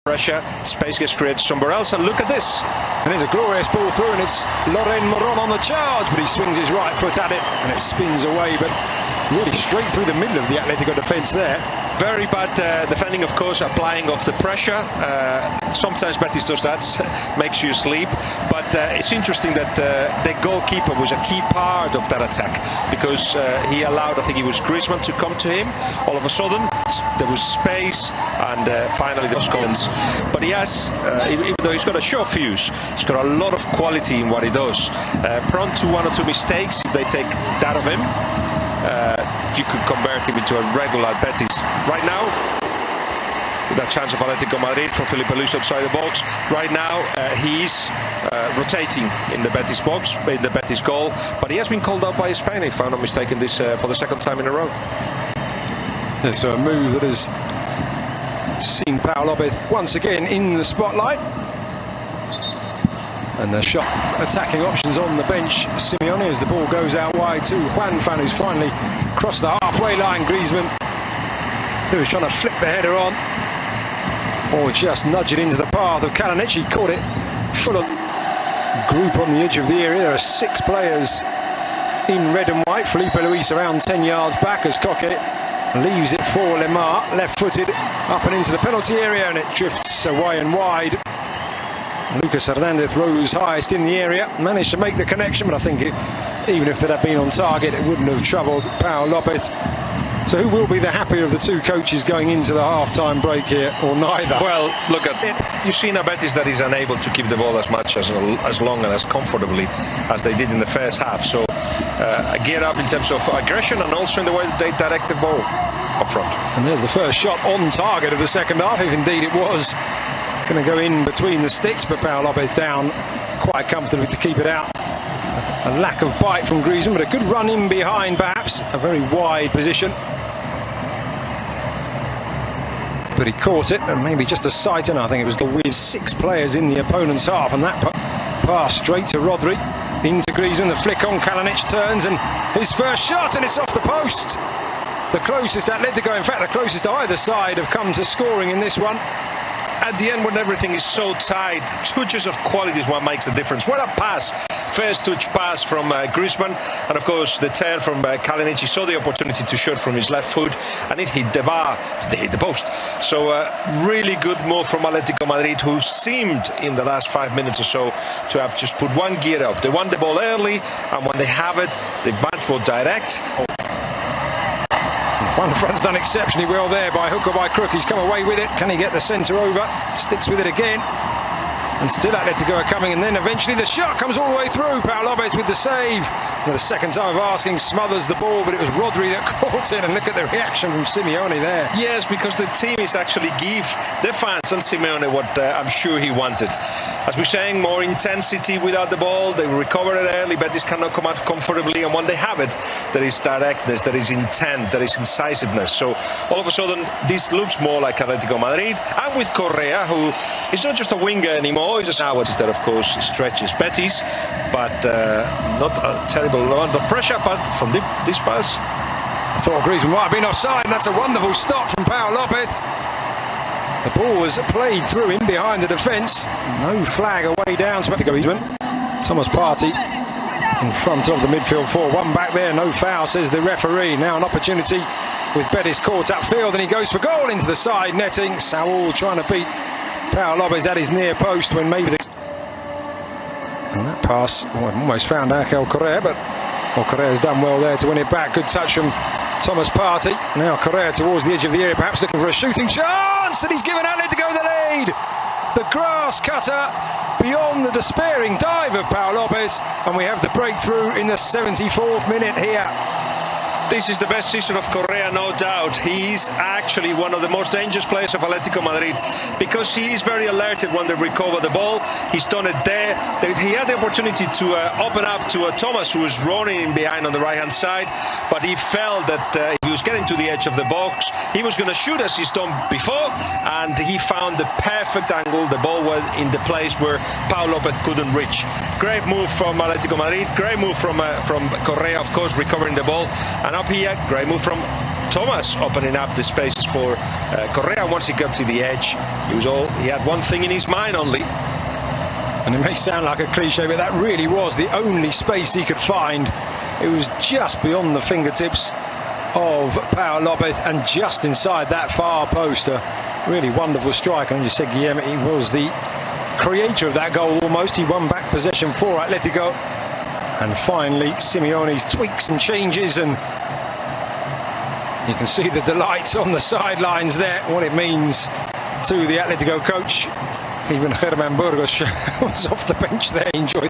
pressure, space gets created somewhere else, and look at this. And there's a glorious ball through, and it's Loren Moron on the charge, but he swings his right foot at it, and it spins away, but really straight through the middle of the Atlético defence there. Very bad defending, of course, applying of the pressure. Sometimes Betis does that, makes you sleep. But it's interesting that the goalkeeper was a key part of that attack, because he allowed, I think it was Griezmann, to come to him. All of a sudden, there was space, and finally the goals. But he has, even though he's got a short fuse, he's got a lot of quality in what he does. Prone to one or two mistakes if they take that of him. You could convert him into a regular Betis. Right now, with that chance of Atlético Madrid from Felipe Luis outside the box, right now he's rotating in the Betis box, in the Betis goal, but he has been called out by Spain, if I'm not mistaken, this for the second time in a row. Yeah, so a move that has seen Pau Lopez once again in the spotlight. And the shot attacking options on the bench. Simeone, as the ball goes out wide to Juanfran, who's finally crossed the halfway line. Griezmann, who was trying to flick the header on, or just nudge it into the path of Kalinic. He caught it full of group on the edge of the area. There are 6 players in red and white. Felipe Luis around 10 yards back as Coque leaves it for Lemar, left-footed up and into the penalty area, and it drifts away and wide. Lucas Hernandez rose highest in the area, managed to make the connection, but I think even if that had been on target, it wouldn't have troubled Pau Lopez. So who will be the happier of the two coaches going into the half-time break here, or neither? Well, look at it. You've seen a Betis that is unable to keep the ball as long and as comfortably as they did in the first half. So gear up in terms of aggression and also in the way that they direct the ball up front. And there's the first shot on target of the second half, if indeed it was going to go in between the sticks, but Pau Lopez down quite comfortably to keep it out. A lack of bite from Griezmann, but a good run in behind, perhaps. A very wide position. But he caught it, and maybe just a sight, and I think it was with 6 players in the opponent's half, and that pass straight to Rodri, into Griezmann. The flick on Kalinic turns, and his first shot, and it's off the post. The closest Atlético, in fact, the closest to either side, have come to scoring in this one. At the end, when everything is so tight, touches of quality is what makes the difference. What a pass! First touch pass from Griezmann, and of course the turn from Kalinic. He saw the opportunity to shoot from his left foot, and it hit the bar, they hit the post. So really good move from Atlético Madrid, who seemed in the last 5 minutes or so to have just put one gear up. They won the ball early, and when they have it, they advance more direct. Juanfran's done exceptionally well there by hook or by crook. He's come away with it. Can he get the centre over? Sticks with it again. And still Atlético are coming, and then eventually the shot comes all the way through. Pau Lopez with the save. And the second time of asking, smothers the ball, but it was Rodri that caught it. And look at the reaction from Simeone there. Yes, because the team is actually give the fans and Simeone what I'm sure he wanted. As we're saying, more intensity without the ball. They recover it early. Betis cannot come out comfortably, and when they have it, there is directness, there is intent, there is incisiveness. So all of a sudden, this looks more like Atlético Madrid, and with Correa, who is not just a winger anymore. He's just now that, of course, stretches Betis, but not a terrible amount of pressure. But from this pass, I thought Griezmann might have been offside, and that's a wonderful stop from Pau Lopez. The ball was played through him behind the defence. No flag away down to Griezmann. Thomas Partey in front of the midfield 4-1 back there. No foul, says the referee. Now an opportunity with Betis caught upfield, and he goes for goal into the side netting. Saul trying to beat Pau Lopez at his near post when maybe and that pass, almost found Angel Correa, but Correa's done well there to win it back. Good touch from Thomas Partey. Now Correa towards the edge of the area, perhaps looking for a shooting chance, and he's given Atlético the lead. The grass cutter beyond the despairing dive of Pau Lopez, and we have the breakthrough in the 74th minute here. This is the best season of Correa, no doubt. He's actually one of the most dangerous players of Atlético Madrid, because he is very alerted when they recover the ball. He's done it there. He had the opportunity to open up to Thomas, who was running in behind on the right-hand side, but he felt that if He was getting to the edge of the box. He was going to shoot as he's done before, and he found the perfect angle. The ball was in the place where Pau Lopez couldn't reach. Great move from Atlético Madrid. Great move from Correa, of course, recovering the ball. And up here, great move from Thomas, opening up the spaces for Correa. Once he got to the edge, he had one thing in his mind only. And it may sound like a cliche, but that really was the only space he could find. It was just beyond the fingertips of Pau Lopez and just inside that far post. A really wonderful strike. And you said, Guillermo, he was the creator of that goal almost. He won back possession for Atlético. And finally, Simeone's tweaks and changes, and you can see the delight on the sidelines there, what it means to the Atlético coach. Even Germán Burgos was off the bench there, enjoyed